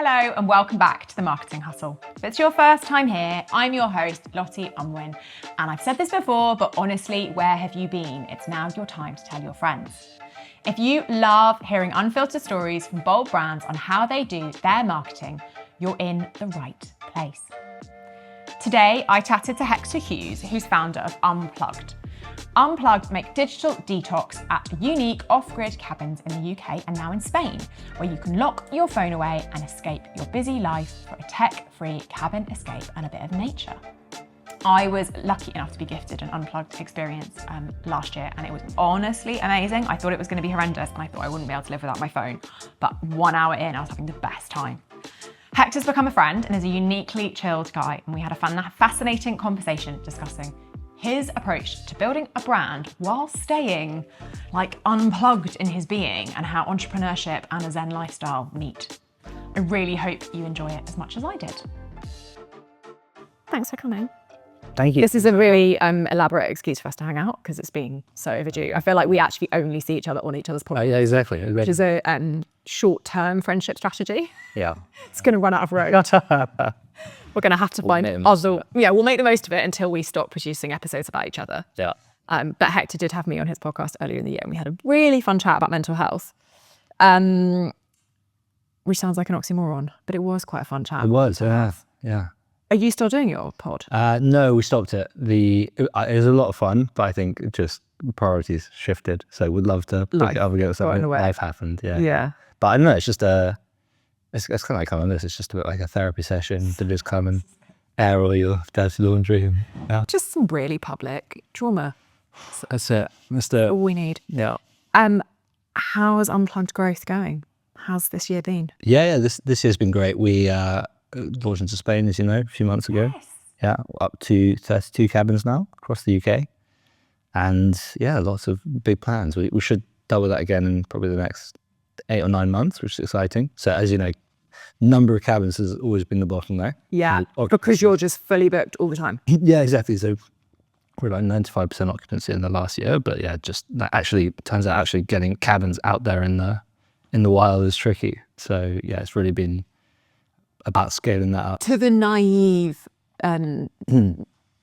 Hello and welcome back to The Marketing Hustle. If it's your first time here, I'm your host, Lottie, and I've said this before, but honestly, where have you been? It's now your time to tell your friends. If you love hearing unfiltered stories from bold brands on how they do their marketing, you're in the right place. Today, I chatted to Hector Hughes, who's founder of Unplugged. Unplugged make digital detox at unique off-grid cabins in the UK and now in Spain, where you can lock your phone away and escape your busy life for a tech-free cabin escape and a bit of nature. I was lucky enough to be gifted an Unplugged experience last year, and it was honestly amazing. I thought it was going to be horrendous and I thought I wouldn't be able to live without my phone, but 1 hour in, I was having the best time. Hector's become a friend and is a uniquely chilled guy, and we had a fascinating conversation discussing his approach to building a brand while staying unplugged in his being, and how entrepreneurship and a Zen lifestyle meet. I really hope you enjoy it as much as I did. Thanks for coming. Thank you. This is a really elaborate excuse for us to hang out because it's been so overdue. I feel like we actually only see each other on each other's podcasts. Yeah, exactly. Which is a short-term friendship strategy. Yeah. It's going to run out of road. We're going to have to find other. Yeah, we'll make the most of it until we stop producing episodes about each other. Yeah. But Hector did have me on his podcast earlier in the year, and we had a really fun chat about mental health. Which sounds like an oxymoron, but it was quite a fun chat. It was, yeah. Are you still doing your pod? No, we stopped it. It was a lot of fun, but I think just priorities shifted. So we'd love to pick it up again or something. Life happened, yeah. Yeah. But I don't know, it's just it's kind of like coming on this. It's just a bit like a therapy session to just come and air all your dirty laundry. Yeah. Just some really public trauma. That's it. That's all we need. Yeah. How's Unplugged growth going? How's this year been? Yeah. This year's been great. We launched into Spain, as you know, a few months ago. Yes. Yeah, up to 32 cabins now across the UK. And yeah, lots of big plans. We should double that again in probably the next 8 or 9 months, which is exciting. So as you know, number of cabins has always been the bottleneck. Yeah, because you're just fully booked all the time. Yeah, exactly. So we're like 95% occupancy in the last year, but yeah, just that actually turns out actually getting cabins out there in the wild is tricky. So yeah, it's really been about scaling that up. To the naive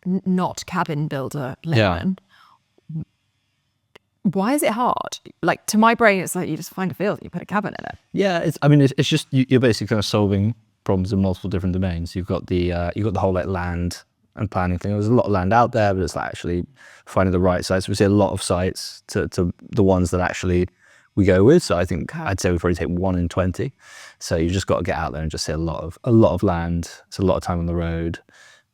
not cabin builder layman, why is it hard? Like, to my brain, it's like you just find a field and you put a cabin in it. Yeah, it's just you're basically kind of solving problems in multiple different domains. You've got the whole land and planning thing. There's a lot of land out there, but it's like actually finding the right sites. We see a lot of sites to the ones that actually we go with. So I think I'd say we probably take 1 in 20. So you just got to get out there and just see a lot of land. It's a lot of time on the road.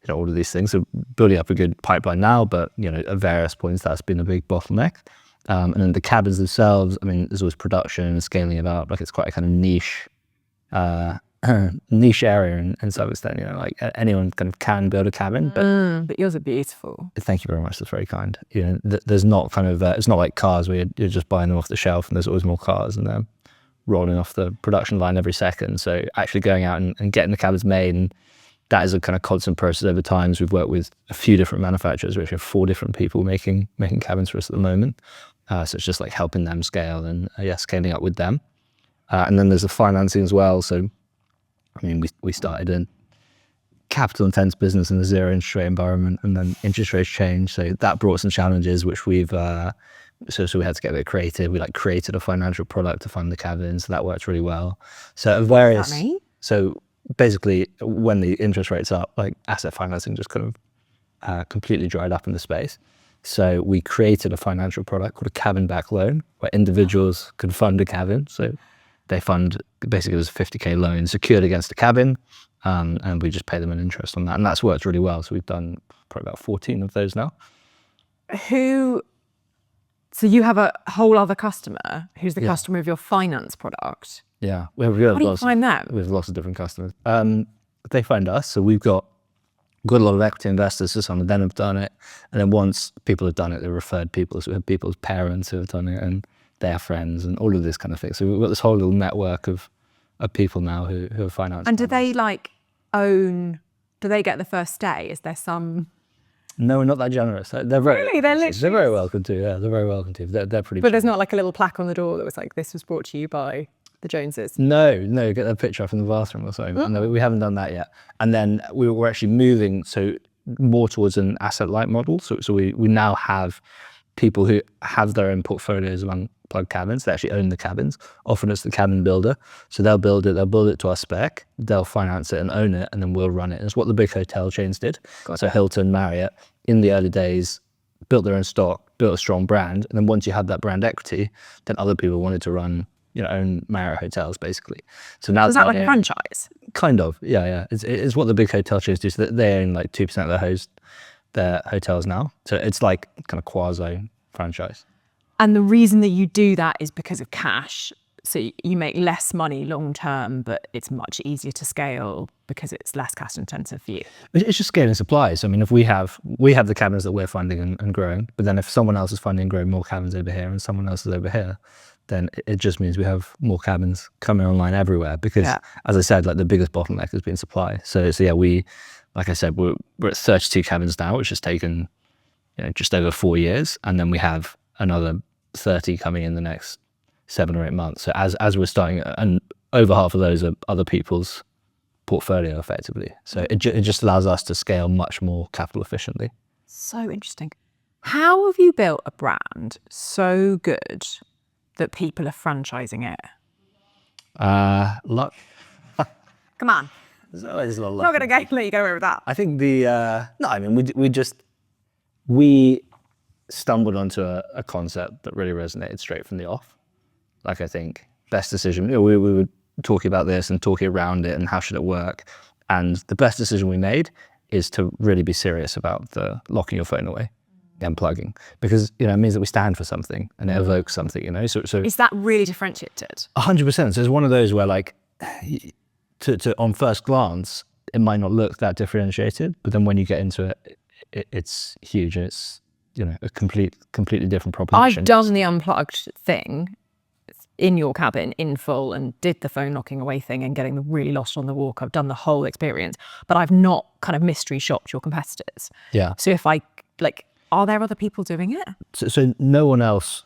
All of these things. So building up a good pipeline now, but at various points that's been a big bottleneck. And then the cabins themselves, there's always production and scaling it up. Like, it's quite a kind of niche area in some extent. Like anyone kind of can build a cabin, but yours are beautiful. Thank you very much. That's very kind. There's not kind of it's not like cars where you're just buying them off the shelf and there's always more cars and they're rolling off the production line every second. So actually going out and getting the cabins made, and that is a kind of constant process over time. So we've worked with a few different manufacturers. We actually have 4 different people making cabins for us at the moment. So it's just like helping them scale and scaling up with them. And then there's the financing as well. So we started in capital intense business in a zero interest rate environment, and then interest rates changed. So that brought some challenges, which we've so we had to get a bit creative. We created a financial product to fund the cabins. So that worked really well. So various. So basically, when the interest rates up, asset financing just kind of completely dried up in the space. So we created a financial product called a cabin back loan, where individuals could fund a cabin. So they fund, basically it was a 50k loan secured against a cabin, and we just pay them an interest on that. And that's worked really well. So we've done probably about 14 of those now. So you have a whole other customer who's the customer of your finance product. Yeah. How do you find them? We have lots of different customers. They find us. So we've got a lot of equity investors. So some of them have done it. And then once people have done it, they've referred people. So we have people's parents who have done it and their friends and all of this kind of thing. So we've got this whole little network of people now who are financed. And do they do they get the first stay? Is there some... No, we're not that generous. They're very, really? They're very welcome to. Yeah, they're very welcome to. They're pretty. But there's not a little plaque on the door that was like, "This was brought to you by the Joneses? No, get that picture up in the bathroom or something. No, we haven't done that yet. And then we're actually moving more towards an asset-light model. So we now have people who have their own portfolios of unplugged cabins. They actually own the cabins, often it's the cabin builder. So they'll build it to our spec, they'll finance it and own it, and then we'll run it. And it's what the big hotel chains did. So Hilton, Marriott, in the early days, built their own stock, built a strong brand. And then once you had that brand equity, then other people wanted to run, own Marriott hotels, basically. So now is that like a franchise? Kind of, yeah. It's what the big hotel chains do. So they own like 2% of their hotels now. So it's like kind of quasi franchise. And the reason that you do that is because of cash. So you make less money long term, but it's much easier to scale because it's less cash intensive for you. It's just scaling supplies. I mean, if we have the cabins that we're funding and growing, but then if someone else is funding and growing more cabins over here and someone else is over here, then it just means we have more cabins coming online everywhere. Because as I said, like the biggest bottleneck has been supply. So yeah, like I said, we're at 32 cabins now, which has taken just over 4 years, and then we have another 30 coming in the next 7 or 8 months. So as we're starting, and over half of those are other people's portfolio effectively. So it just allows us to scale much more capital efficiently. So interesting. How have you built a brand so good that people are franchising it? Luck. Come on. There's always a lot of luck. Not going to let you get away with that. I think we stumbled onto a concept that really resonated straight from the off. Like, I think best decision, we were talking about this and talking around it and how should it work. And the best decision we made is to really be serious about the locking your phone away, unplugging, because it means that we stand for something and it evokes something. So is that really differentiated? 100%. So it's one of those where, like, to on first glance, it might not look that differentiated, but then when you get into it, it's huge, and it's a completely different proposition. I've done the unplugged thing in your cabin in full and did the phone locking away thing and getting really lost on the walk. I've done the whole experience, but I've not kind of mystery shopped your competitors. Yeah. So if are there other people doing it? So no one else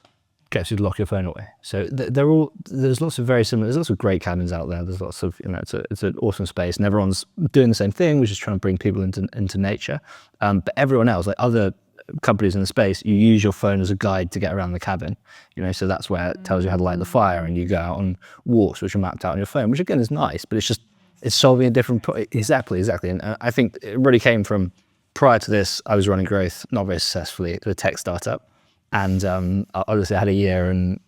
gets you to lock your phone away. So there's lots of very similar, there's lots of great cabins out there. There's lots of, it's an awesome space and everyone's doing the same thing, which is trying to bring people into nature. But everyone else, like other companies in the space, you use your phone as a guide to get around the cabin, so that's where it tells you how to light the fire, and you go out on walks which are mapped out on your phone, which again is nice, but it's solving a different exactly. And I think it really came from, prior to this, I was running growth, not very successfully, at a tech startup, and obviously I had a year and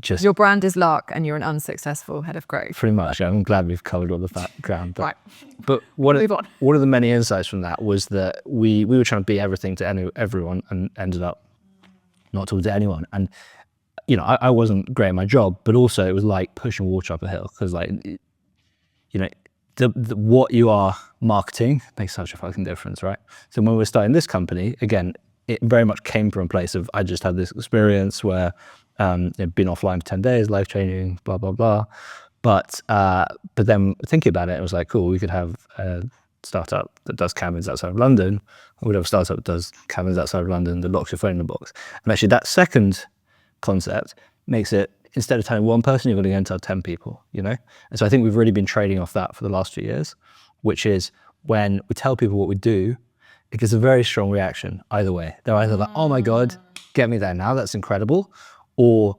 just... Your brand is luck and you're an unsuccessful head of growth. Pretty much. I'm glad we've covered all the background. Right. But one of the many insights from that was that we were trying to be everything to everyone and ended up not talking to anyone. And, I wasn't great at my job, but also it was like pushing water up a hill, because what you are marketing makes such a fucking difference, right? So when we were starting this company, again, it very much came from a place of, I just had this experience where been offline for 10 days, life-changing, blah, blah, blah. But then thinking about it was like, cool, we could have a startup that does cabins outside of London, or we'd have a startup that does cabins outside of London that locks your phone in the box. And actually that second concept makes it, instead of telling one person, you're going to go and tell 10 people, And so I think we've really been trading off that for the last few years, which is when we tell people what we do, it gets a very strong reaction either way. They're either like, oh my God, get me there now, that's incredible, or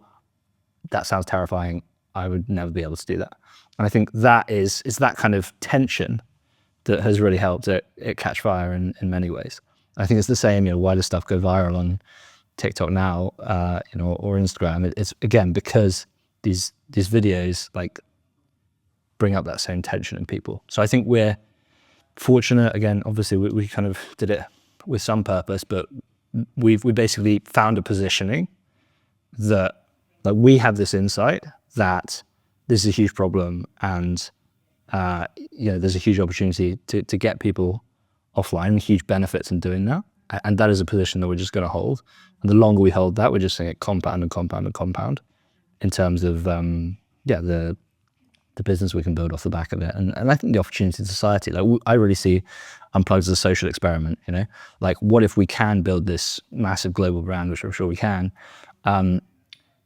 that sounds terrifying, I would never be able to do that. And I think it's that kind of tension that has really helped it catch fire in many ways. I think it's the same, why does stuff go viral on TikTok now, or Instagram? It's again, because these videos like bring up that same tension in people. So I think we're fortunate, again, obviously we kind of did it with some purpose, but we basically found a positioning that, like, we have this insight that this is a huge problem, and there's a huge opportunity to get people offline, and huge benefits in doing that. And that is a position that we're just going to hold. And the longer we hold that, we're just seeing it compound and compound and compound in terms of the business we can build off the back of it. And I think the opportunity in society, like, I really see Unplugged as a social experiment, Like, what if we can build this massive global brand, which I'm sure we can,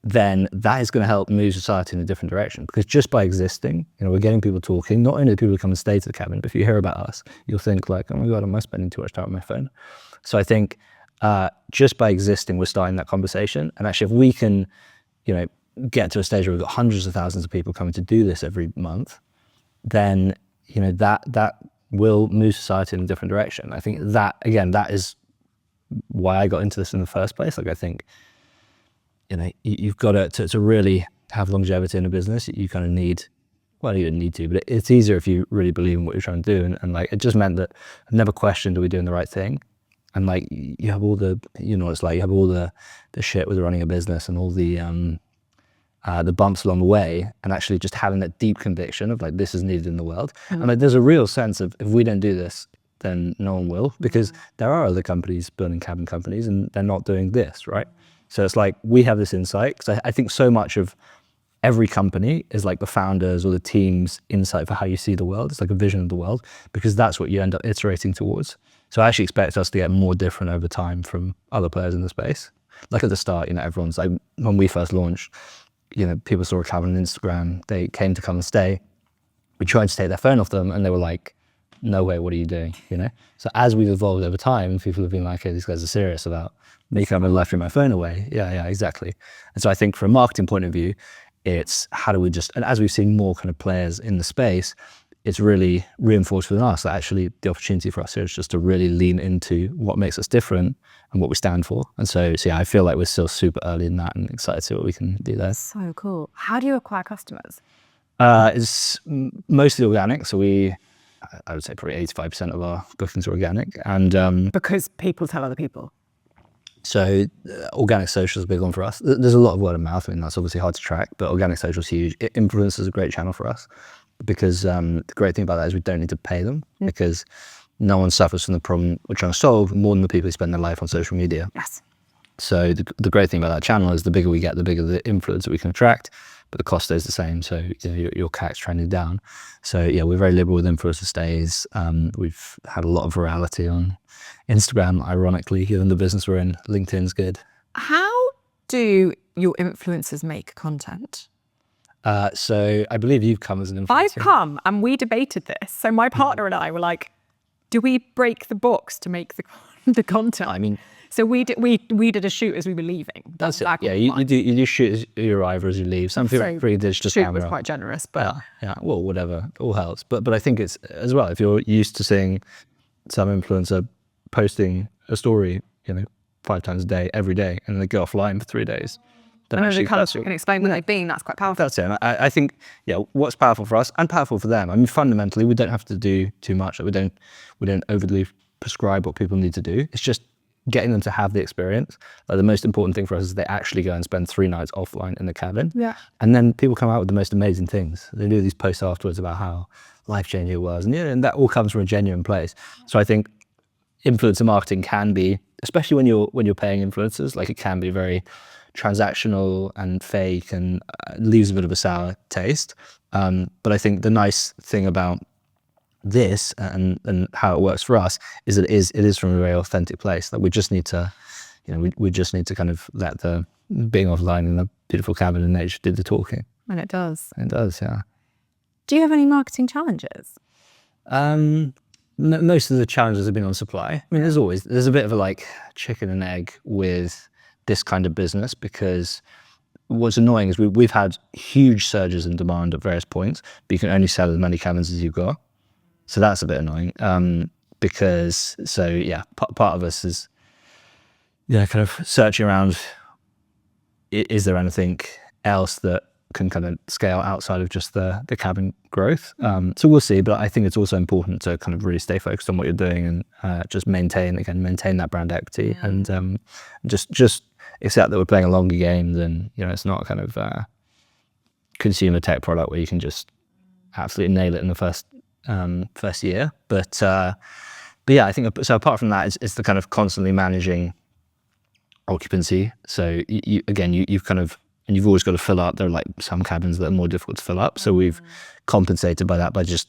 then that is going to help move society in a different direction. Because just by existing, we're getting people talking. Not only do people come and stay to the cabin, but if you hear about us, you'll think like, oh my God, am I spending too much time on my phone? So I think just by existing, we're starting that conversation. And actually, if we can, get to a stage where we've got hundreds of thousands of people coming to do this every month, then, that will move society in a different direction. I think that, again, that is why I got into this in the first place. Like, I think, you've got to really have longevity in a business. You kind of need, well, you don't need to, but it's easier if you really believe in what you're trying to do. And like, it just meant that I never questioned, are we doing the right thing? And like, you have all the, it's like you have all the shit with running a business and all the bumps along the way, and actually just having that deep conviction of like, this is needed in the world. And like, there's a real sense of, if we don't do this, then no one will, because there are other companies building cabin companies and they're not doing this, right? So it's like, we have this insight, because I think so much of every company is like the founders or the team's insight for how you see the world. It's like a vision of the world, because that's what you end up iterating towards. So I actually expect us to get more different over time from other players in the space. Like at the start, everyone's like, when we first launched, people saw a cabin on Instagram, they came to come and stay. We tried to take their phone off them and they were like, no way, what are you doing? So as we've evolved over time, people have been like, hey, these guys are serious about me coming and left my phone away. Yeah, exactly. And so I think from a marketing point of view, it's how do we just, and as we've seen more kind of players in the space, it's really reinforced within us that actually the opportunity for us here is just to really lean into what makes us different and what we stand for. And so yeah, I feel like we're still super early in that and excited to see what we can do there. So cool. How do you acquire customers? It's mostly organic. So I would say probably 85% of our bookings are organic. And because people tell other people. So organic social is a big one for us. There's a lot of word of mouth. I mean, that's obviously hard to track, but organic social is huge. Influencers is a great channel for us, because the great thing about that is we don't need to pay them, because no one suffers from the problem we're trying to solve more than the people who spend their life on social media. Yes. So the great thing about that channel is the bigger we get, the bigger the influence that we can attract, but the cost stays the same. So your CAC's trending down. So yeah, we're very liberal with influencer stays. We've had a lot of virality on Instagram, ironically, given the business we're in. LinkedIn's good. How do your influencers make content? So I believe you've come as an influencer. I've come and we debated this. So my partner and I were like, do we break the box to make the content? I mean, so we did a shoot as we were leaving. That's it. Yeah, you do shoot as you arrive or as you leave. Some people really did just shoot camera. was quite generous, but yeah. Well, whatever, all helps. But I think it's as well, if you're used to seeing some influencer posting a story, 5 times a day, every day, and they go offline for 3 days. And then they kind of can explain where they've been. That's quite powerful. That's it. And I think, what's powerful for us and powerful for them. I mean, fundamentally, we don't have to do too much. We don't overly prescribe what people need to do. It's just getting them to have the experience. Like, the most important thing for us is they actually go and spend 3 nights offline in the cabin. Yeah. And then people come out with the most amazing things. They do these posts afterwards about how life-changing it was, and that all comes from a genuine place. So I think influencer marketing can be, especially when you're paying influencers, like, it can be very transactional and fake and leaves a bit of a sour taste. But I think the nice thing about this and how it works for us is that it is from a very authentic place. Like, we just need to, we just need to kind of let the being offline in a beautiful cabin in nature do the talking. And it does. It does, yeah. Do you have any marketing challenges? Most of the challenges have been on supply. I mean, there's a bit of a like chicken and egg with this kind of business, because what's annoying is we've had huge surges in demand at various points, but you can only sell as many cabins as you've got. So that's a bit annoying. Because part of us is kind of searching around, is there anything else that can kind of scale outside of just the cabin growth? So we'll see, but I think it's also important to kind of really stay focused on what you're doing and just maintain that brand equity, and just accept that we're playing a longer game than, it's not a kind of consumer tech product where you can just absolutely nail it in the first year. But yeah, I think so. Apart from that, it's the kind of constantly managing occupancy. So you've kind of, and you've always got to fill up. There are like some cabins that are more difficult to fill up. So we've compensated by that by just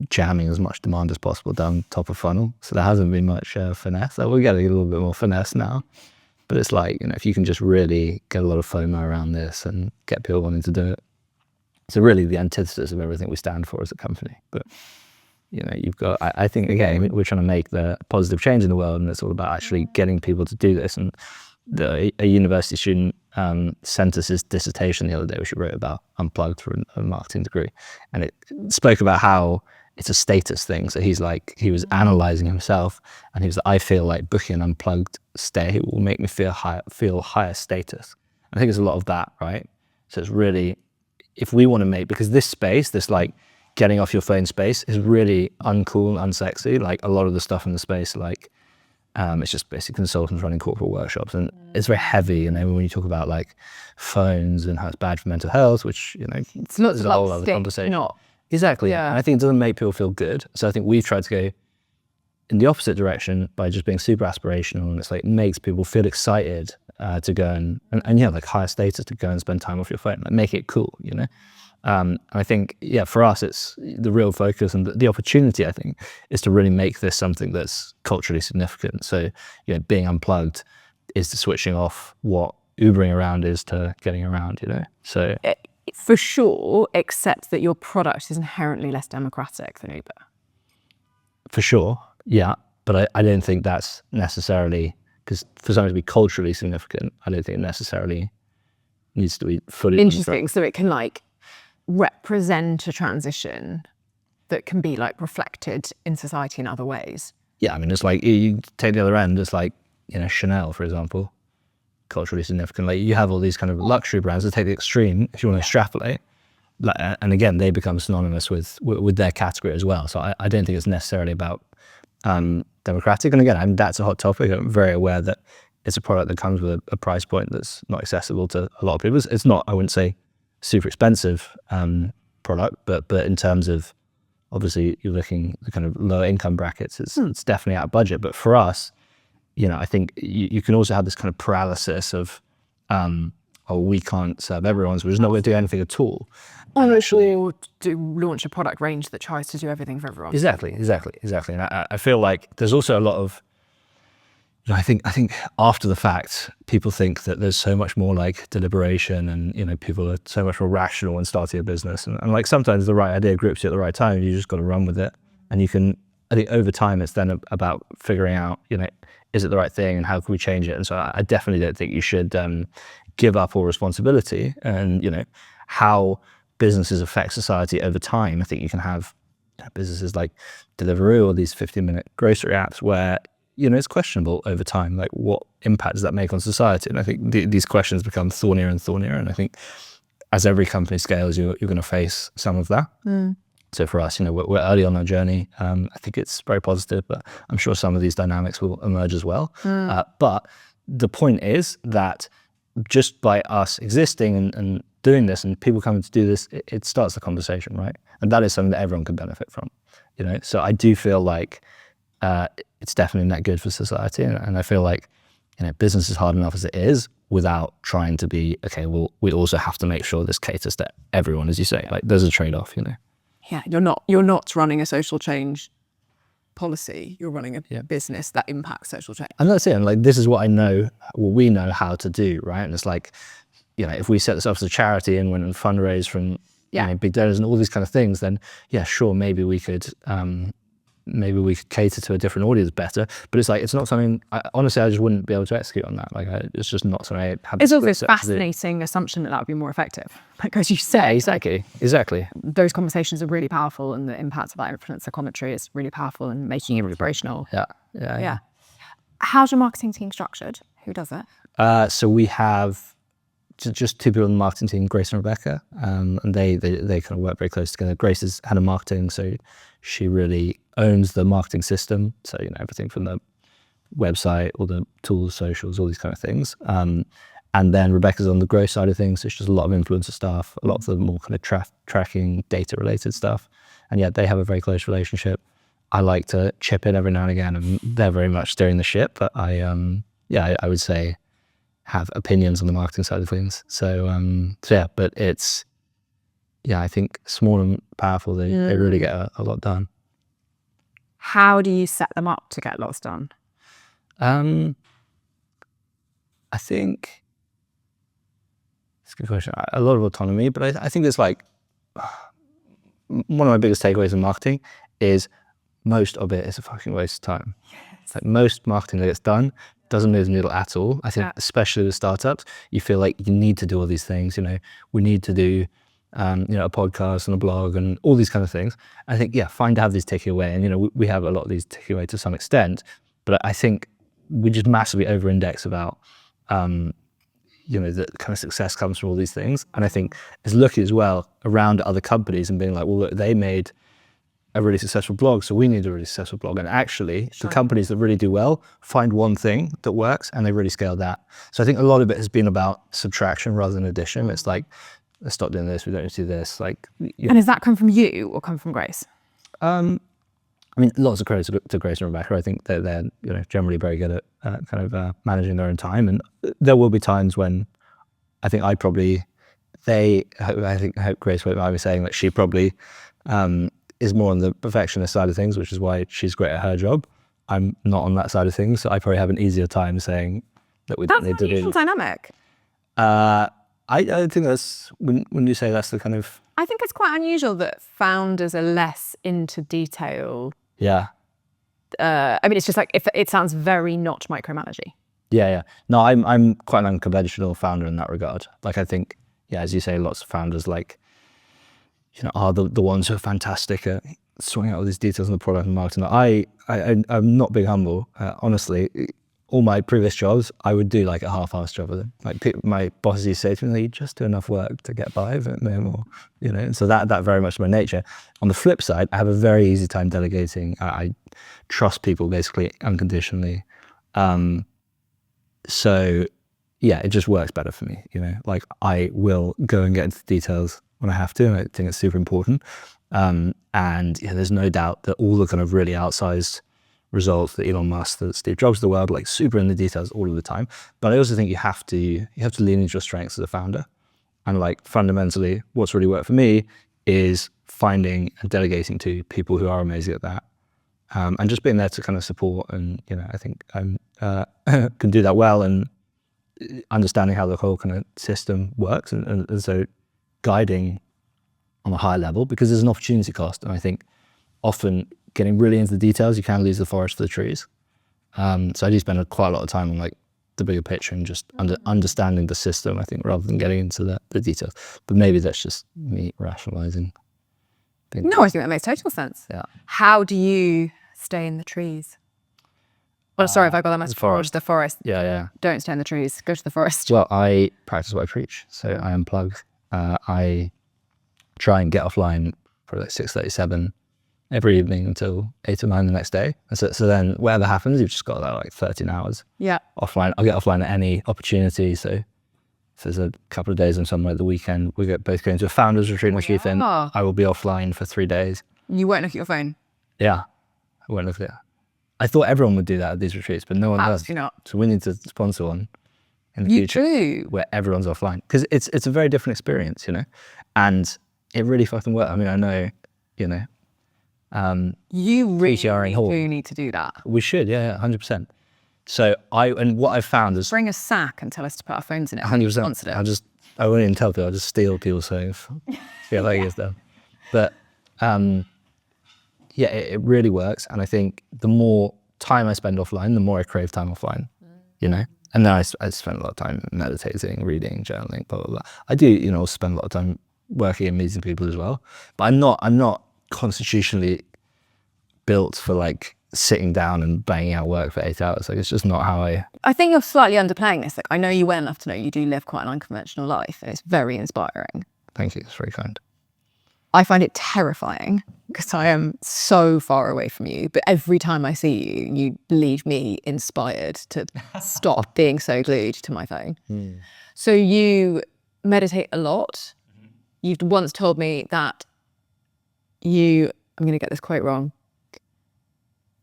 jamming as much demand as possible down top of funnel. So there hasn't been much finesse. So we're getting a little bit more finesse now. But it's like, if you can just really get a lot of FOMO around this and get people wanting to do it. So really the antithesis of everything we stand for as a company. But, you've got, I think, again, we're trying to make the positive change in the world, and it's all about actually getting people to do this. And a university student sent us his dissertation the other day, which he wrote about Unplugged for a marketing degree. And it spoke about how it's a status thing. So he was analyzing himself, and he was like, I feel like booking an Unplugged stay will make me feel higher status. I think there's a lot of that, right? So it's really, if we want to make, because this space, this like getting off your phone space is really uncool, unsexy. Like a lot of the stuff in the space, like it's just basically consultants running corporate workshops, and it's very heavy. And then when you talk about like phones and how it's bad for mental health, which it's not is a whole other conversation. Exactly. Yeah. And I think it doesn't make people feel good. So I think we've tried to go in the opposite direction by just being super aspirational, and it's like makes people feel excited to go and like higher status to go and spend time off your phone, like make it cool, And I think, for us, it's the real focus and the opportunity, I think, is to really make this something that's culturally significant. So, being unplugged is to switching off what Ubering around is to getting around, So for sure, except that your product is inherently less democratic than Uber. For sure, yeah. But I don't think that's necessarily, because for something to be culturally significant, I don't think it necessarily needs to be fully interesting. So it can like represent a transition that can be like reflected in society in other ways. Yeah, I mean, it's like you take the other end. It's like Chanel, for example, culturally significant. Like you have all these kind of luxury brands that take the extreme. If you want to extrapolate, and again, they become synonymous with their category as well. So I don't think it's necessarily about democratic. And again, that's a hot topic. I'm very aware that it's a product that comes with a price point that's not accessible to a lot of people. It's not, I wouldn't say, super expensive product, but in terms of, obviously you're looking the kind of lower income brackets, it's definitely out of budget. But for us, I think you can also have this kind of paralysis of we can't serve everyone, so we're just not going to do anything at all. Actually, do launch a product range that tries to do everything for everyone. Exactly. And I feel like there's also a lot of, I think after the fact, people think that there's so much more like deliberation, and people are so much more rational when starting a business, and like sometimes the right idea grips you at the right time. You just got to run with it, and you can. I think over time it's then about figuring out, is it the right thing, and how can we change it? And so I definitely don't think you should give up all responsibility, and how businesses affect society over time. I think you can have businesses like Deliveroo or these 15-minute grocery apps where it's questionable over time, like what impact does that make on society? And I think these questions become thornier and thornier. And I think as every company scales, you're going to face some of that. So for us, we're early on our journey. I think it's very positive, but I'm sure some of these dynamics will emerge as well. But the point is that just by us existing and doing this, and people coming to do this, it starts the conversation, right? And that is something that everyone can benefit from. So I do feel like it's definitely net good for society, and I feel like business is hard enough as it is without trying to be okay. Well, we also have to make sure this caters to everyone, as you say. Like there's a trade-off, Yeah, you're not running a social change policy. You're running a business that impacts social change. And that's it. And like this is what I know. Well, we know how to do, right? And it's like, if we set this up as a charity and went and fundraise from big donors and all these kind of things, then sure, maybe we could cater to a different audience better. But it's like, it's not something, honestly, I just wouldn't be able to execute on that. Like, it's just not something I have. It's also this fascinating assumption that would be more effective. Like, as you say. Exactly. Those conversations are really powerful, and the impact of that influencer commentary is really powerful in making it inspirational. Yeah. How's your marketing team structured? Who does it? So we have just two people on the marketing team, Grace and Rebecca, and they kind of work very close together. Grace is head of marketing, so she really owns the marketing system. So everything from the website, all the tools, socials, all these kind of things. And then Rebecca's on the growth side of things, so she does a lot of influencer stuff, a lot of the more kind of tracking, data related stuff. And they have a very close relationship. I like to chip in every now and again, and they're very much steering the ship. But I would say have opinions on the marketing side of things. So but it's, I think small and powerful, they really get a lot done. How do you set them up to get lots done? I think it's a good question. A lot of autonomy, but I think it's like one of my biggest takeaways in marketing is most of it is a fucking waste of time. Yes. Like most marketing that gets done doesn't move the needle at all. I think especially with startups, you feel like you need to do all these things. We need to do a podcast and a blog and all these kind of things. I think, fine to have these ticking away. And, we have a lot of these ticking away to some extent, but I think we just massively over-index about, the kind of success comes from all these things. And I think it's looking as well around other companies and being like, well, look, they made a really successful blog, so we need a really successful blog. And actually, the companies that really do well find one thing that works and they really scale that. So I think a lot of it has been about subtraction rather than addition. It's like, let's stop doing this, we don't need to do this. And has that come from you or come from Grace? Lots of credit to Grace and Rebecca. I think they're generally very good at managing their own time. And there will be times when I think I hope Grace won't mind me saying that she probably is more on the perfectionist side of things, which is why she's great at her job. I'm not on that side of things, so I probably have an easier time saying that we don't need to do. That's an unusual dynamic. I think that's, when you say that's the kind of... I think it's quite unusual that founders are less into detail. Yeah. It's just like, if it sounds very not micromanaging. Yeah. No, I'm quite an unconventional founder in that regard. Like, I think, as you say, lots of founders are the ones who are fantastic at sorting out all these details in the product and marketing. I'm not being humble. Honestly, all my previous jobs, I would do like a half-assed job of them. Like my bosses used to say to me, you just do enough work to get by with it, no more. And so that very much my nature. On the flip side, I have a very easy time delegating. I trust people basically unconditionally. So it just works better for me. Like I will go and get into the details when I have to. I think it's super important. And there's no doubt that all the kind of really outsized results that Elon Musk, that Steve Jobs of the world, like super in the details all of the time. But I also think you have to lean into your strengths as a founder. And like fundamentally, what's really worked for me is finding and delegating to people who are amazing at that. And just being there to kind of support. And, I think I can do that well, and understanding how the whole kind of system works. And so guiding on a higher level, because there's an opportunity cost. And I think often getting really into the details, you can lose the forest for the trees. So I do spend quite a lot of time on like the bigger picture and just understanding the system, I think, rather than getting into the details. But maybe that's just me rationalizing. No, I think that makes total sense. Yeah. How do you stay in the trees? Well, sorry if I got that metaphor. The forest. Yeah. Don't stay in the trees. Go to the forest. Well, I practice what I preach. So I unplug. I try and get offline for like 6:37 every evening until 8 or 9 the next day. And so then whatever happens, you've just got that like 13 hours offline. I'll get offline at any opportunity. So if there's a couple of days on somewhere at the weekend, we're both going to a founders retreat next weekend. I will be offline for 3 days. You won't look at your phone? Yeah, I won't look at it. I thought everyone would do that at these retreats, but no one does. Absolutely not. So we need to sponsor one in the future. You do? Where everyone's offline. Because it's a very different experience, And it really fucking works. I mean, I know, you really do need to do that. We should, 100%. So what I've found is... Bring a sack and tell us to put our phones in it. 100%. I won't even tell people, I'll just steal people's phones. Like it's done. But it really works. And I think the more time I spend offline, the more I crave time offline, And then I spend a lot of time meditating, reading, journaling, blah, blah, blah. I do, spend a lot of time working and meeting people as well. But I'm not constitutionally built for like sitting down and banging out work for 8 hours. Like it's just not how I think you're slightly underplaying this. Like I know you well enough to know you do live quite an unconventional life, and it's very inspiring. Thank you, it's very kind. I find it terrifying because I am so far away from you, but every time I see you, you leave me inspired to stop being so glued to my phone. So you meditate a lot. You've once told me that I'm going to get this quote wrong.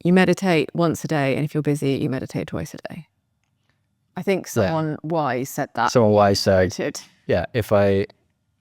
You meditate once a day, and if you're busy, you meditate twice a day. I think someone wise said that. Someone wise said, if I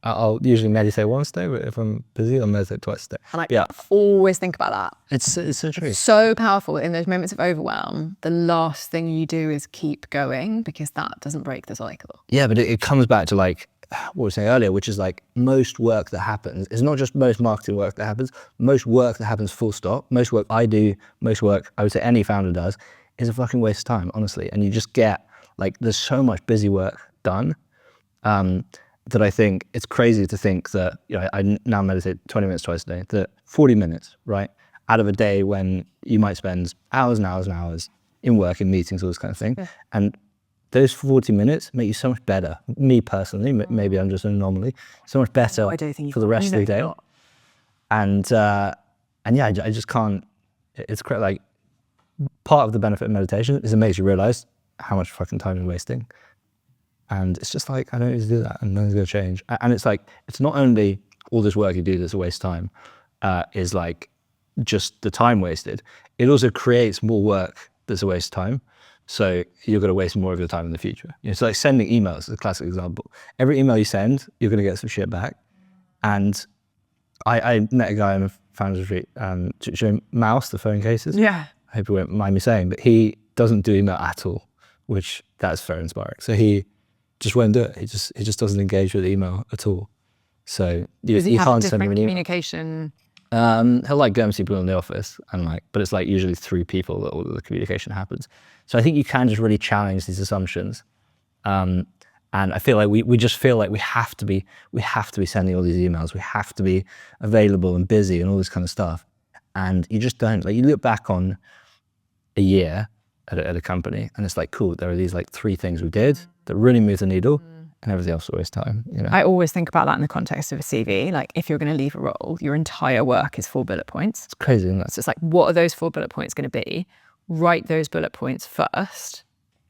I'll usually meditate once a day, but if I'm busy, I'll meditate twice a day. And I always think about that. It's so true. So powerful in those moments of overwhelm. The last thing you do is keep going, because that doesn't break the cycle. Yeah, but it comes back to like what we were saying earlier, which is like most work that happens, it's not just most marketing work that happens, most work that happens full stop, most work I do, most work I would say any founder does, is a fucking waste of time, honestly. And you just get like, there's so much busy work done that I think it's crazy to think that, you know, I now meditate 20 minutes twice a day, that 40 minutes, right, out of a day when you might spend hours and hours and hours in work, in meetings, all this kind of thing. Yeah. And those 40 minutes make you so much better. Me personally, maybe I'm just an anomaly, so much better for the rest of the day. And yeah, I just can't, it's like part of the benefit of meditation is it makes you realize how much fucking time you're wasting. And it's just like, I don't need to do that, and nothing's gonna change. And it's like, it's not only all this work you do that's a waste of time, is like just the time wasted. It also creates more work that's a waste of time. So you're gonna waste more of your time in the future. You know, so like sending emails is a classic example. Every email you send, you're gonna get some shit back. And I met a guy on a Founders Retreat, Mouse, the phone cases. Yeah. I hope you won't mind me saying, but he doesn't do email at all, which that's very inspiring. So he just won't do it. He just doesn't engage with email at all. So you can't send him an email. Communication. He'll like go and see people in the office, and like, but it's like usually through people that all the communication happens. So I think you can just really challenge these assumptions. And I feel like we just feel like we have to be sending all these emails. We have to be available and busy and all this kind of stuff. And you just don't. Like, you look back on a year at a company, and it's like, cool, there are these like 3 things we did that really moved the needle, and everything else always time. You know? I always think about that in the context of a CV. Like, if you're going to leave a role, your entire work is 4 bullet points. It's crazy, isn't it? So it's like, what are those 4 bullet points going to be? Write those bullet points first.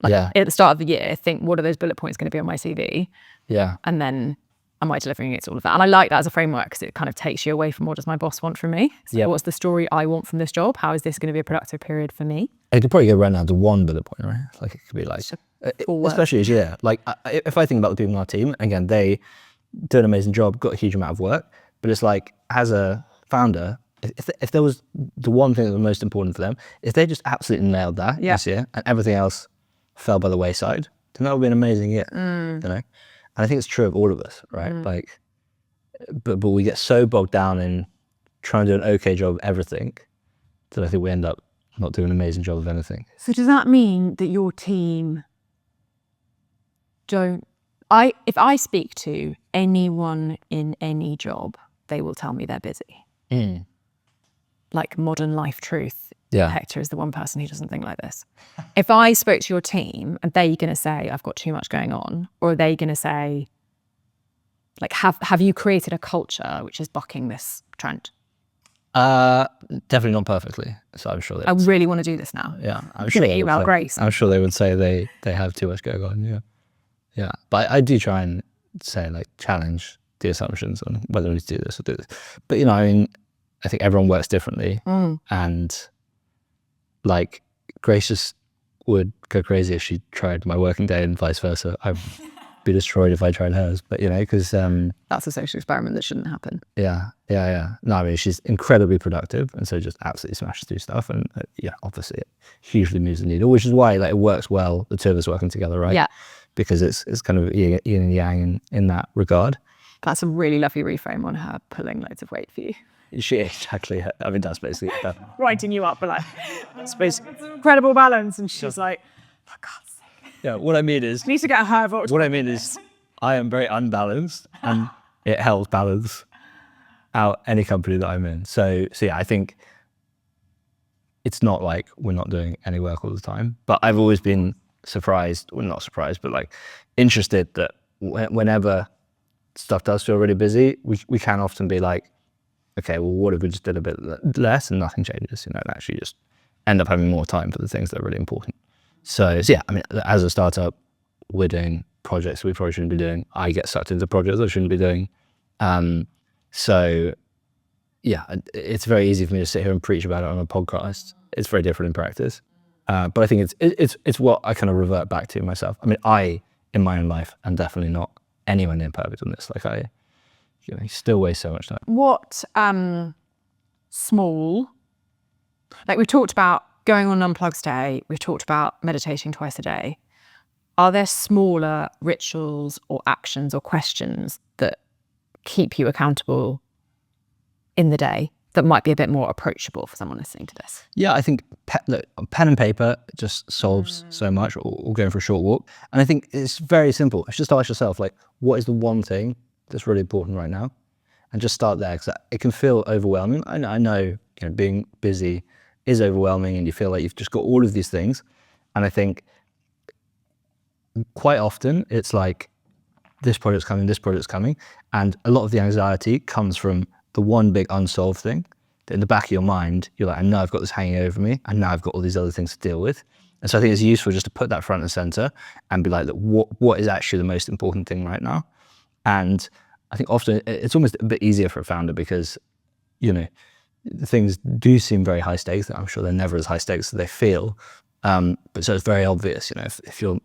Like, at the start of the year, think, what are those bullet points going to be on my CV? Yeah. And then, am I delivering against all of that? And I like that as a framework, because it kind of takes you away from, what does my boss want from me? So what's the story I want from this job? How is this going to be a productive period for me? It could probably go right down to 1 bullet point, right? Like, it could be like, especially as like, if I think about the people on our team, again, they do an amazing job, got a huge amount of work, but it's like, as a founder, if there was the one thing that was most important for them, if they just absolutely nailed that this year, and everything else fell by the wayside, then that would be an amazing year, you know? And I think it's true of all of us, right? Like, but we get so bogged down in trying to do an okay job of everything that I think we end up not doing an amazing job of anything. So does that mean that your team don't... if I speak to anyone in any job, they will tell me they're busy. Like, modern life truth. Yeah. Hector is the one person who doesn't think like this. If I spoke to your team, are they going to say, I've got too much going on? Or are they going to say, like, have you created a culture which is bucking this trend? Definitely not perfectly. So I'm sure I really want to do this now. Yeah. I'm sure they email Grace. I'm sure they would say they have too much going on. Yeah. Yeah. But I do try and say, like, challenge the assumptions on whether we need to do this or do this. But, you know, I mean, I think everyone works differently. And like, Grace just would go crazy if she tried my working day, and vice versa. I'd be destroyed if I tried hers. But, you know, because that's a social experiment that shouldn't happen. Yeah. No, I mean, she's incredibly productive, and so just absolutely smashes through stuff. And obviously it hugely moves the needle, which is why, like, it works well, the 2 of us working together, right? Yeah. Because it's kind of yin and yang in that regard. That's a really lovely reframe on her pulling loads of weight for you. Exactly. I mean, that's basically that. Writing you up, but like, it's incredible balance. And she's like, for God's sake. Yeah, what I mean is... I need to get a higher voltage. What I mean is, I am very unbalanced, and it helps balance out any company that I'm in. So yeah, I think it's not like we're not doing any work all the time, but I've always been surprised, well, not surprised, but like interested that whenever stuff does feel really busy, we can often be like, okay, well, what if we just did a bit less and nothing changes, you know, and actually just end up having more time for the things that are really important. So yeah, I mean, as a startup, we're doing projects we probably shouldn't be doing. I get sucked into projects I shouldn't be doing. So yeah, it's very easy for me to sit here and preach about it on a podcast. It's very different in practice. But I think it's what I kind of revert back to myself. I mean, in my own life, am definitely not anywhere near perfect on this. Like, You know, you still waste so much time. What small, like we've talked about going on an unplugged day, we've talked about meditating twice a day. Are there smaller rituals or actions or questions that keep you accountable in the day that might be a bit more approachable for someone listening to this? Yeah, I think pen and paper just solves so much, or going for a short walk. And I think it's very simple. It's just ask yourself, like, what is the one thing that's really important right now? And just start there, because it can feel overwhelming. I know, you know, being busy is overwhelming, and you feel like you've just got all of these things. And I think quite often it's like, this project's coming. And a lot of the anxiety comes from the one big unsolved thing that in the back of your mind, you're like, I know I've got this hanging over me, and now I've got all these other things to deal with. And so I think it's useful just to put that front and center and be like, what is actually the most important thing right now? And I think often it's almost a bit easier for a founder because, you know, things do seem very high stakes. I'm sure they're never as high stakes as they feel. But so it's very obvious, you know, if you're,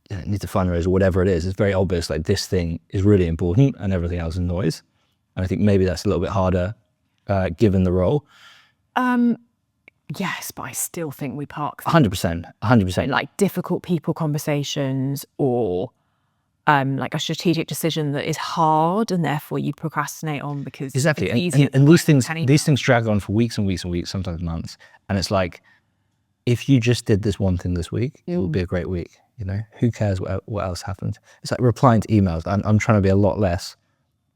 you know, need to fundraise or whatever it is, it's very obvious, like, this thing is really important and everything else is noise. And I think maybe that's a little bit harder given the role. Yes, but I still think we park 100%. like difficult people conversations, or like a strategic decision that is hard and therefore you procrastinate on because Exactly. it's easier And to these things drag on for weeks and weeks and weeks, sometimes months. And it's like, if you just did this one thing this week, it would be a great week. You know, who cares what else happened? It's like replying to emails. I'm trying to be a lot less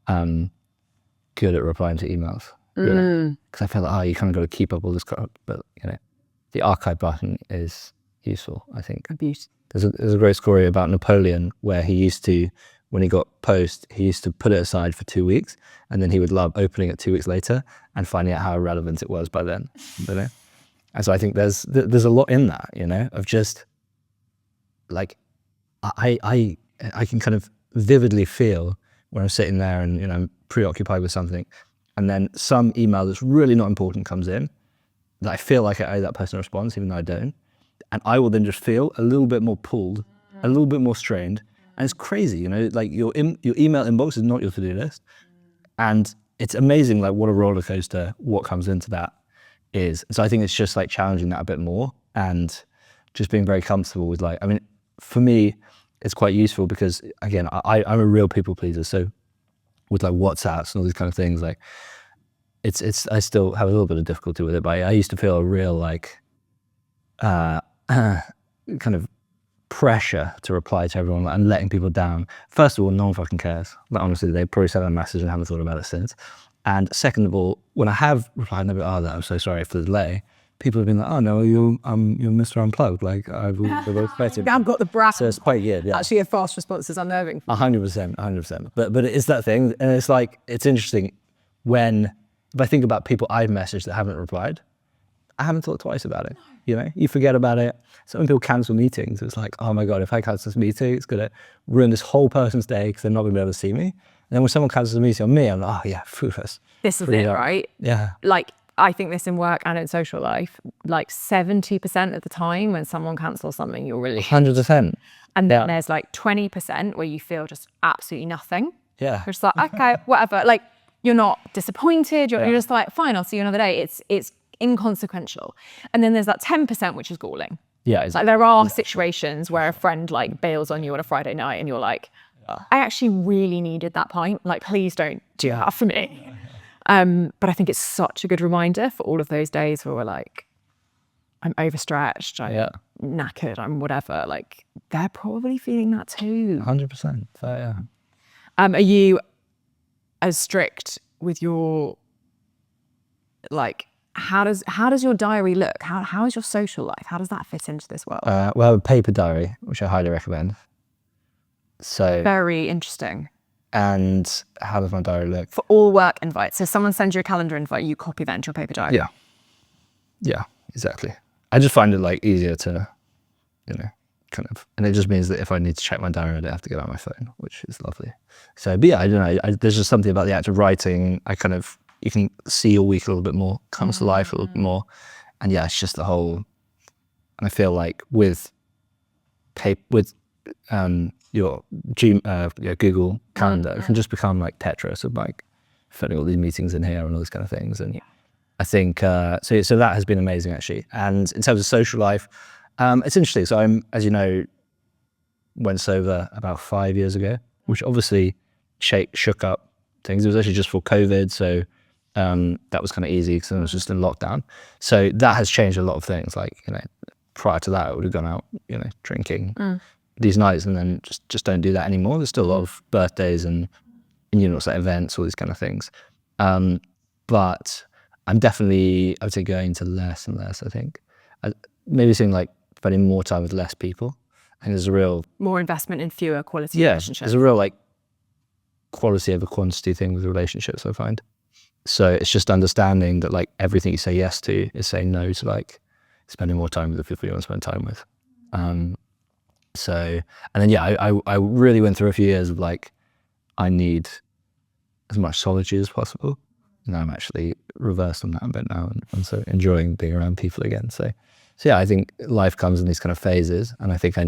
good at replying to emails. Because I feel like, you kind of got to keep up all this crap. But, you know, the archive button is useful, I think. abuse. There's a great story about Napoleon where he used to, when he got post, he used to put it aside for 2 weeks, and then he would love opening it 2 weeks later and finding out how irrelevant it was by then, you know? And so I think there's a lot in that, you know, of just like, I can kind of vividly feel when I'm sitting there and, you know, I'm preoccupied with something, and then some email that's really not important comes in that I feel like I owe that person a response, even though I don't. And I will then just feel a little bit more pulled, a little bit more strained. And it's crazy, you know, like your email inbox is not your to-do list. And it's amazing, like, what a roller coaster what comes into that is. So I think it's just like challenging that a bit more and just being very comfortable with, like, I mean, for me, it's quite useful because, again, I'm a real people pleaser. So with like WhatsApps and all these kind of things, like, I still have a little bit of difficulty with it, but I used to feel a real, like, kind of pressure to reply to everyone and letting people down. First of all, no one fucking cares. Like, honestly, they probably sent a message and haven't thought about it since. And second of all, when I have replied, and they've been, I'm so sorry for the delay, people have been like, oh no, you're Mr. Unplugged. Like, I've expected. I've got the brand. So it's quite good, yeah. Actually, a fast response is unnerving. 100%. But it's that thing, and it's like, it's interesting if I think about people I've messaged that haven't replied, I haven't thought twice about it. You know, you forget about it. So when people cancel meetings, it's like, oh my God, if I cancel this meeting, it's gonna ruin this whole person's day because they're not gonna be able to see me. And then when someone cancels a meeting on me, I'm like, oh yeah, This is it, right? Yeah. Like, I think this in work and in social life, like 70% of the time when someone cancels something, you're really 100%. And then there's like 20% where you feel just absolutely nothing. Yeah. You're just like, okay, whatever. Like, you're not disappointed. You're just like, fine, I'll see you another day. It's inconsequential. And then there's that 10% which is galling. Yeah, exactly. Like, there are situations where a friend like bails on you on a Friday night and you're like, I actually really needed that pint. Like, please don't do that for me. But I think it's such a good reminder for all of those days where we're like, I'm overstretched, I'm knackered, I'm whatever. Like, they're probably feeling that too. 100%. So, yeah. Are you as strict with your, like, how does your diary look? How is your social life? How does that fit into this world? Well, I have a paper diary, which I highly recommend. So very interesting. And how does my diary look? For all work invites. So if someone sends you a calendar invite, you copy that into your paper diary. Yeah, exactly. I just find it like easier to, you know, kind of, and it just means that if I need to check my diary, I don't have to get out my phone, which is lovely. So, but yeah, I don't know. There's just something about the act of writing. You can see your week a little bit more, comes to life a little bit more. And yeah, it's just the whole, and I feel like with your Google Calendar can just become like Tetris of like fitting all these meetings in here and all these kind of things. And I think so that has been amazing actually. And in terms of social life, it's interesting. So I'm, as you know, went sober about 5 years ago, which obviously shook up things. It was actually just for COVID, so that was kind of easy because I was just in lockdown. So that has changed a lot of things. Like, you know, prior to that, I would have gone out, you know, drinking these nights, and then just don't do that anymore. There's still a lot of birthdays and you know, like events, all these kind of things. But I'm definitely, I would say, going to less and less. I think maybe seeing like spending more time with less people. I think there's a real more investment in fewer quality relationships. There's a real like quality over quantity thing with relationships, I find. So it's just understanding that like everything you say yes to is saying no to like spending more time with the people you want to spend time with. So, and then I really went through a few years of like, I need as much solitude as possible. And I'm actually reversed on that a bit now, and so enjoying being around people again. So yeah, I think life comes in these kind of phases, and I think I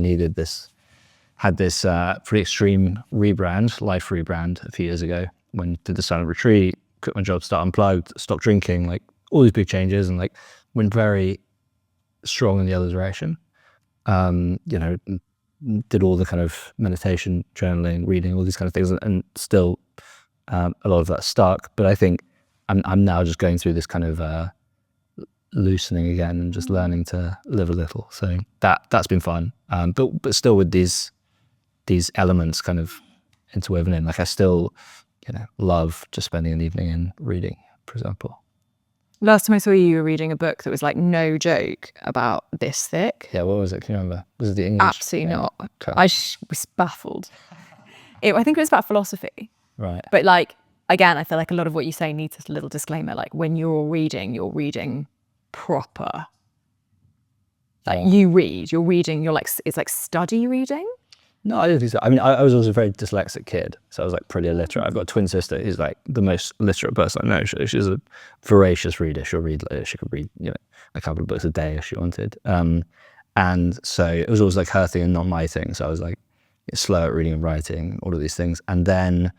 had this pretty extreme life rebrand a few years ago when I did the silent retreat, quit my job, start Unplugged, stopped drinking, like all these big changes, and like went very strong in the other direction. You know, did all the kind of meditation, journaling, reading, all these kind of things, and still a lot of that stuck. But I think I'm now just going through this kind of loosening again and just learning to live a little. So that's been fun. But still with these elements kind of interwoven in. Like I still, you know, love just spending an evening and reading, for example. Last time I saw you were reading a book that was like no joke about this thick. Yeah, what was it? Can you remember? Was it the English? Absolutely not. Okay. I was baffled. I think it was about philosophy. Right. But like, again, I feel like a lot of what you say needs a little disclaimer. Like when you're reading proper. Like you're reading, you're like, it's like study reading. No, I don't think so. I mean, I was also a very dyslexic kid, so I was like pretty illiterate. I've got a twin sister who's like the most literate person I know. She's a voracious reader. She could read, you know, a couple of books a day if she wanted. And so it was always like her thing and not my thing. So I was like slow at reading and writing, all of these things. And then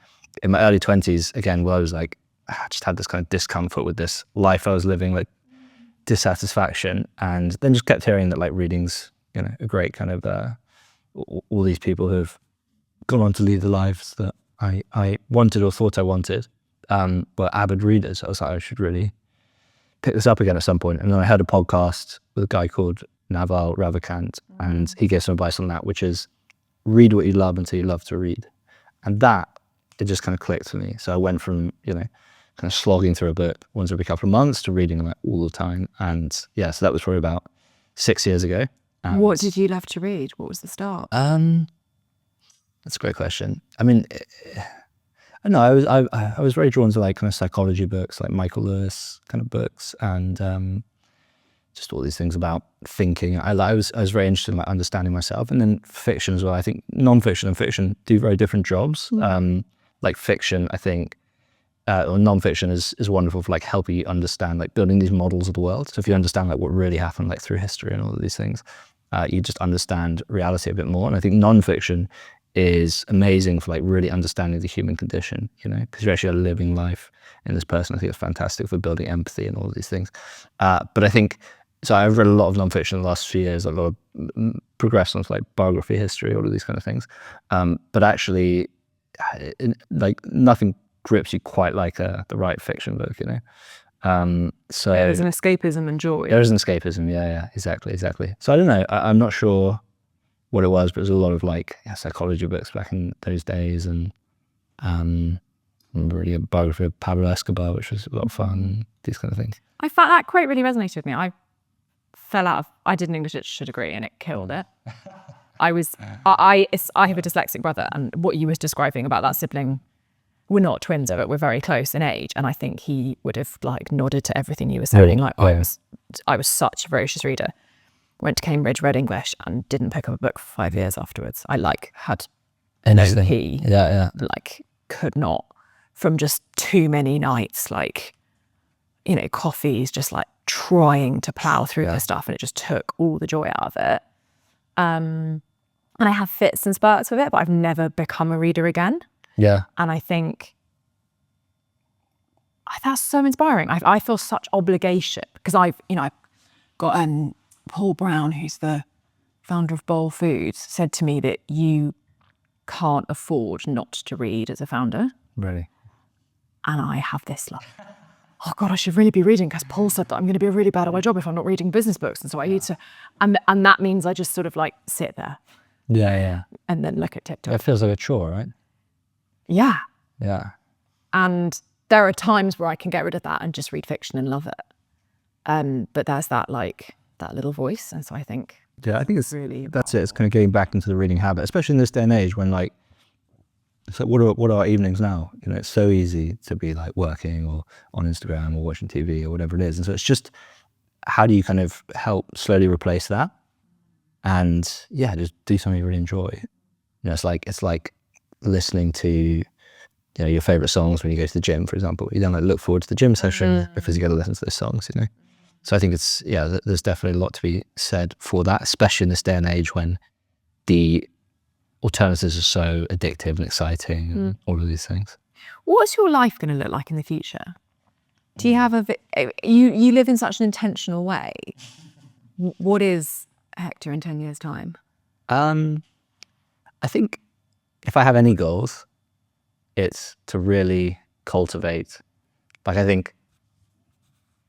in my early 20s, again, where I was like, I just had this kind of discomfort with this life I was living, like dissatisfaction, and then just kept hearing that like reading's, you know, a great kind of all these people who have gone on to lead the lives that I wanted or thought I wanted were avid readers. I was like, I should really pick this up again at some point. And then I heard a podcast with a guy called Naval Ravikant, and he gave some advice on that, which is read what you love until you love to read. And that, it just kind of clicked for me. So I went from, you know, kind of slogging through a book once every couple of months to reading like all the time. And yeah, so that was probably about 6 years ago. What did you love to read? What was the start? That's a great question. I mean, I know I was very drawn to like kind of psychology books, like Michael Lewis kind of books, and just all these things about thinking. I was very interested in like understanding myself, and then fiction as well. I think non-fiction and fiction do very different jobs. Like fiction, I think, or non-fiction is wonderful for like helping you understand, like building these models of the world. So if you understand like what really happened like through history and all of these things, you just understand reality a bit more. And I think non-fiction is amazing for like really understanding the human condition, you know, because you're actually a living life in this person. I think it's fantastic for building empathy and all of these things. But I think, so I've read a lot of non-fiction in the last few years, a lot of progression of like biography, history, all of these kind of things. But actually, like nothing grips you quite like the right fiction book, you know. So yeah, there's an escapism and joy. There is an escapism, yeah, exactly. So I don't know, I'm not sure what it was, but it was a lot of like psychology books back in those days, and I remember reading a biography of Pablo Escobar, which was a lot of fun, these kind of things. I found that quite really resonated with me. I did an English literature degree and it killed it. I have a dyslexic brother, and what you were describing about that sibling, we're not twins, but we're very close in age, and I think he would have like nodded to everything you were saying. Like I was such a voracious reader. Went to Cambridge, read English, and didn't pick up a book for 5 years afterwards. I like had NP, like could not, from just too many nights, like, you know, coffees, just like trying to plow through the stuff, and it just took all the joy out of it. and I have fits and spurts with it, but I've never become a reader again. Yeah. And I think that's so inspiring. I feel such obligation because I've got Paul Brown, who's the founder of Bowl Foods, said to me that you can't afford not to read as a founder. Really? And I have this like, oh God, I should really be reading because Paul said that I'm going to be really bad at my job if I'm not reading business books. And so I need to, and that means I just sort of like sit there. Yeah. And then look at TikTok. It feels like a chore, right? Yeah. Yeah. And there are times where I can get rid of that and just read fiction and love it. But there's that little voice. And so I think, yeah, I think it's really, that's it. It's kind of getting back into the reading habit, especially in this day and age when like, so what are our evenings now? It's so easy to be like working or on Instagram or watching TV or whatever it is. And so it's just, how do you kind of help slowly replace that? And yeah, just do something you really enjoy. It's like listening to, your favorite songs when you go to the gym, for example. You don't like look forward to the gym session because you got to listen to those songs, So I think it's, there's definitely a lot to be said for that, especially in this day and age when the alternatives are so addictive and exciting and all of these things. What's your life going to look like in the future? Do you have you live in such an intentional way? What is Hector in 10 years' time? I think if I have any goals, it's to really cultivate. Like, I think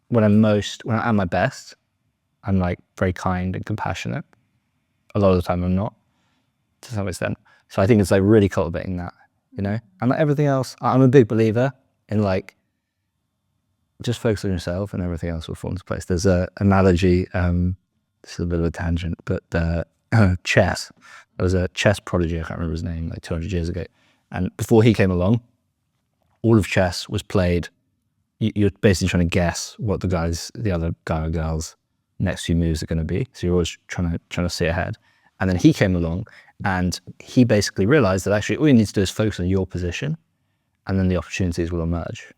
when I'm at my best, I'm like very kind and compassionate. A lot of the time I'm not, to some extent. So I think it's like really cultivating that, and like everything else, I'm a big believer in like, just focus on yourself and everything else will fall into place. There's an analogy, this is a bit of a tangent, but chess. There was a chess prodigy, I can't remember his name, like 200 years ago. And before he came along, all of chess was played, you're basically trying to guess what the other guy or girl's next few moves are going to be. So you're always trying to see ahead. And then he came along and he basically realized that actually all you need to do is focus on your position and then the opportunities will emerge,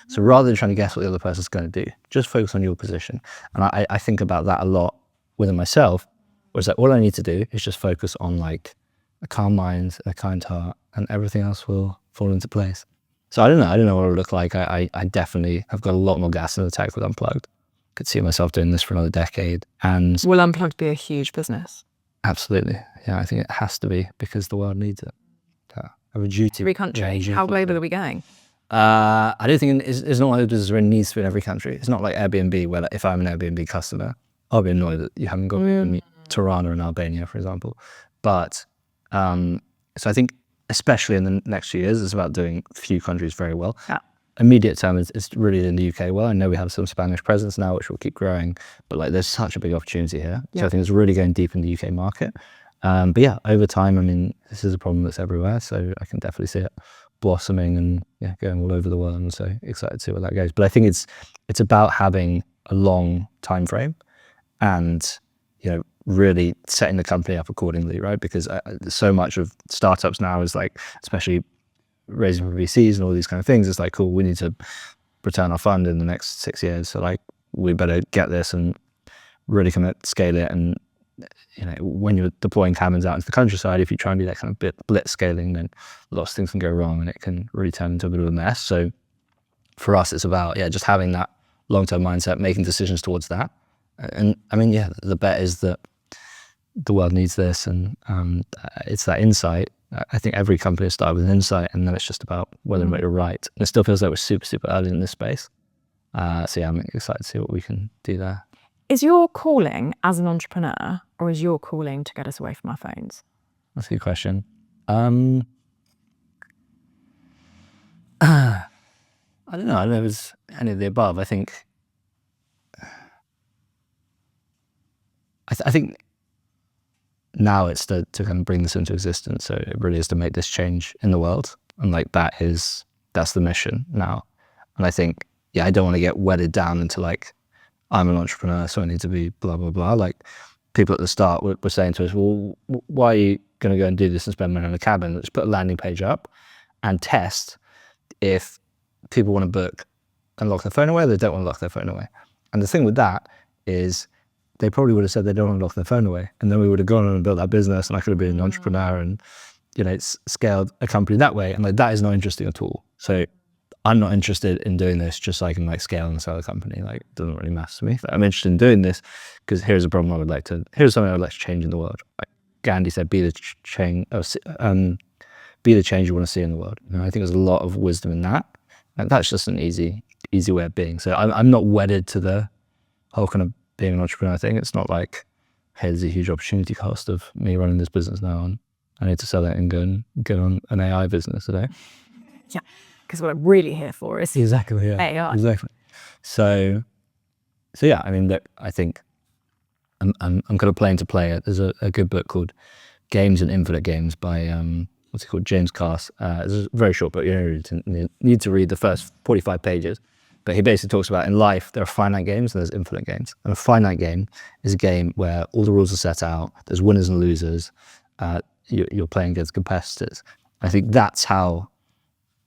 So rather than trying to guess what the other person's going to do, just focus on your position. And I think about that a lot within myself, whereas like all I need to do is just focus on like a calm mind, a kind heart, and everything else will fall into place. So I don't know what it'll look like. I definitely have got a lot more gas in the tank with Unplugged. Could see myself doing this for another decade. And will Unplugged be a huge business? Absolutely. Yeah, I think it has to be because the world needs it. I have a duty. Every country. How global are we going? I don't think it's not like there's really needs to be in every country. It's not like Airbnb where like, if I'm an Airbnb customer, I'll be annoyed that you haven't got me Tirana in Albania, for example. But so I think especially in the next few years, it's about doing a few countries very well. Yeah. Immediate term it's really in the UK. Well, I know we have some Spanish presence now, which will keep growing, but like there's such a big opportunity here. So I think it's really going deep in the UK market. But yeah, over time, I mean, this is a problem that's everywhere. So I can definitely see it blossoming and going all over the world. And so excited to see where that goes. But I think it's about having a long time frame and, really setting the company up accordingly, right? Because so much of startups now is like, especially raising for VCs and all these kind of things, it's like, cool, we need to return our fund in the next 6 years. So like, we better get this and really kind of scale it. And, when you're deploying cabins out into the countryside, if you try and do that kind of blitz scaling, then lots of things can go wrong and it can really turn into a bit of a mess. So for us, it's about, just having that long-term mindset, making decisions towards that. And I mean, the bet is that the world needs this, and it's that insight. I think every company has started with an insight, and then it's just about whether or not you're right. And it still feels like we're super, super early in this space. So I'm excited to see what we can do there. Is your calling as an entrepreneur, or is your calling to get us away from our phones? That's a good question. I don't know. I don't know if it's any of the above. I think I think now it's to kind of bring this into existence. So it really is to make this change in the world. And like that's the mission now. And I think, I don't want to get wedded down into like, I'm an entrepreneur, so I need to be blah, blah, blah. Like people at the start were saying to us, well, why are you going to go and do this and spend money on a cabin? Let's put a landing page up and test if people want to book and lock their phone away, or they don't want to lock their phone away. And the thing with that is they probably would have said they don't want to lock their phone away. And then we would have gone on and built that business, and I could have been an entrepreneur and, it's scaled a company that way. And like, that is not interesting at all. So I'm not interested in doing this just so I can like scale and sell a company. Like, it doesn't really matter to me. Like, I'm interested in doing this because here's a problem here's something I would like to change in the world. Like Gandhi said, be the change you want to see in the world. I think there's a lot of wisdom in that. And that's just an easy way of being. So I'm not wedded to the whole kind of being an entrepreneur thing. It's not like, hey, there's a huge opportunity cost of me running this business now, and I need to sell it and go on an AI business today. Yeah, because what I'm really here for is exactly AI. Exactly. So yeah, I mean, look, I think I'm kind of playing to play it. There's a good book called Games and Infinite Games by what's it called, James Cass. It's a very short book. You need to read the first 45 pages. But he basically talks about in life, there are finite games and there's infinite games. And a finite game is a game where all the rules are set out, there's winners and losers, you're playing against competitors. I think that's how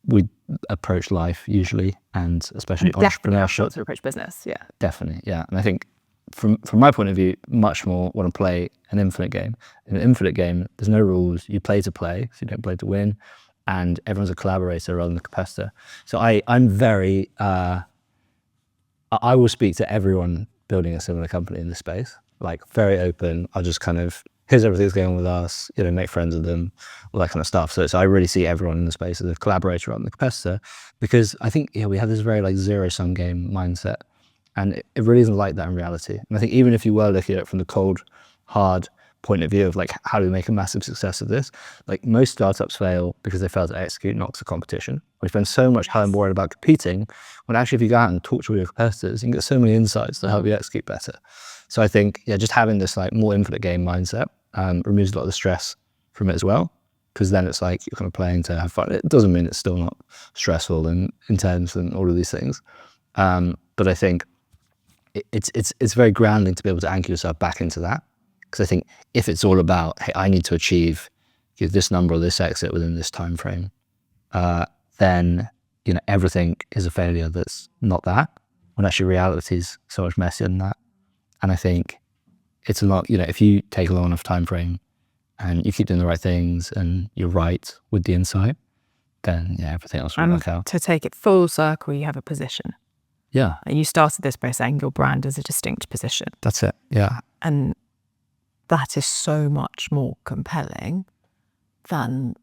we approach life usually, and especially entrepreneurship. To approach business, yeah. Definitely, yeah. And I think from my point of view, much more want to play an infinite game. In an infinite game, there's no rules. You play to play, so you don't play to win. And everyone's a collaborator rather than a competitor. So I'm very, I will speak to everyone building a similar company in this space, like very open. I'll just kind of, here's everything that's going on with us, make friends with them, all that kind of stuff. So I really see everyone in the space as a collaborator rather than a competitor, because I think we have this very like zero-sum game mindset, and it really isn't like that in reality. And I think even if you were looking at it from the cold, hard point of view of like, how do we make a massive success of this? Like, most startups fail because they fail to execute, not to competition. We spend so much time worried about competing, when actually if you go out and talk to all your competitors, you can get so many insights to help you execute better. So I think, just having this like more infinite game mindset removes a lot of the stress from it as well, because then it's like you're kind of playing to have fun. It doesn't mean it's still not stressful and intense and all of these things. But I think it's very grounding to be able to anchor yourself back into that. Because I think if it's all about, hey, I need to achieve this number or this exit within this time frame, then everything is a failure that's not that. When actually reality is so much messier than that. And I think it's a lot. If you take a long enough time frame and you keep doing the right things and you're right with the insight, then everything else will work out. To take it full circle, you have a position. Yeah. And you started this by saying your brand is a distinct position. That's it. Yeah. And that is so much more compelling than,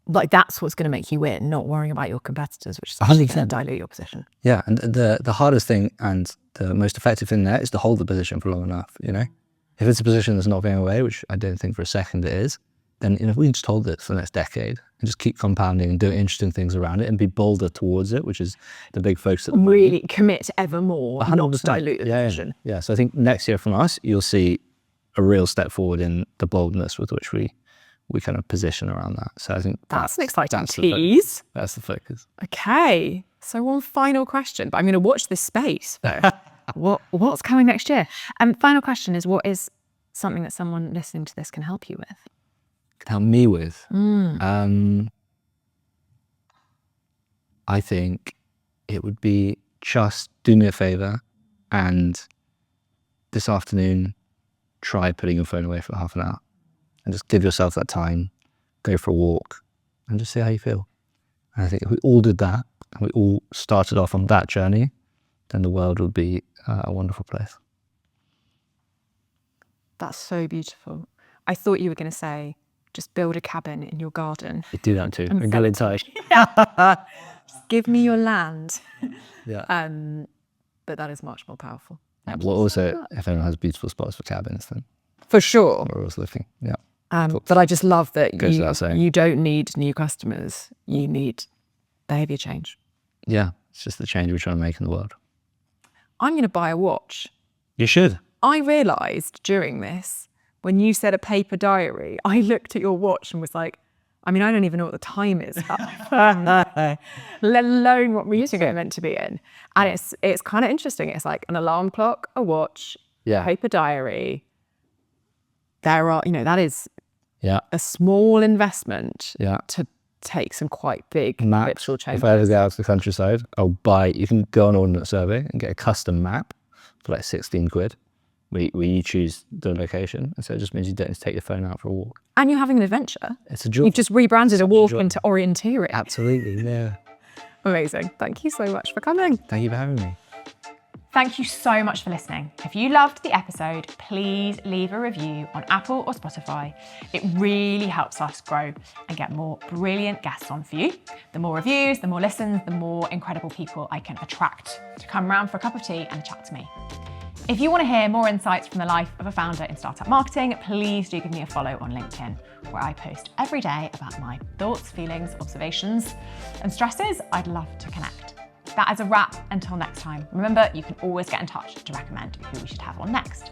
like, that's what's going to make you win, not worrying about your competitors, which is actually going to dilute your position. Yeah, and the hardest thing and the most effective thing there is to hold the position for long enough, If it's a position that's not going away, which I don't think for a second it is, then if we can just hold it for the next decade and just keep compounding and doing interesting things around it and be bolder towards it, which is the big focus at the moment. Really commit ever more, not dilute the position. Yeah, so I think next year from us, you'll see a real step forward in the boldness with which we kind of position around that. So I think that's an exciting tease. That's the focus. Okay, so one final question, but I'm going to watch this space though. What's coming next year? Final question is, what is something that someone listening to this can help you with? Can help me with? I think it would be just do me a favor and this afternoon try putting your phone away for half an hour and just give yourself that time, go for a walk and just see how you feel. And I think if we all did that and we all started off on that journey, then the world would be a wonderful place. That's so beautiful. I thought you were going to say, just build a cabin in your garden. You do that too. And get in touch. Just give me your land. Yeah. But that is much more powerful. Well, also, if anyone has beautiful spots for cabins, then for sure, we're always looking. Yeah. But I just love that you don't need new customers. You need behavior change. Yeah, it's just the change we're trying to make in the world. I'm going to buy a watch. You should. I realised during this, when you said a paper diary, I looked at your watch and was like, I don't even know what the time is, let alone what music it's meant to be in. And it's kind of interesting. It's like an alarm clock, a watch, paper diary. There are, that is a small investment to take some quite big ritual changes. If I ever go out to the countryside, you can go on Ordnance Survey and get a custom map for like 16 quid. where you choose the location. And so it just means you don't need to take your phone out for a walk. And you're having an adventure. It's a joy. You've just rebranded a walk into orienteering. Absolutely, yeah. Amazing. Thank you so much for coming. Thank you for having me. Thank you so much for listening. If you loved the episode, please leave a review on Apple or Spotify. It really helps us grow and get more brilliant guests on for you. The more reviews, the more listens, the more incredible people I can attract to come round for a cup of tea and chat to me. If you want to hear more insights from the life of a founder in startup marketing, please do give me a follow on LinkedIn, where I post every day about my thoughts, feelings, observations, and stresses. I'd love to connect. That is a wrap until next time. Remember, you can always get in touch to recommend who we should have on next.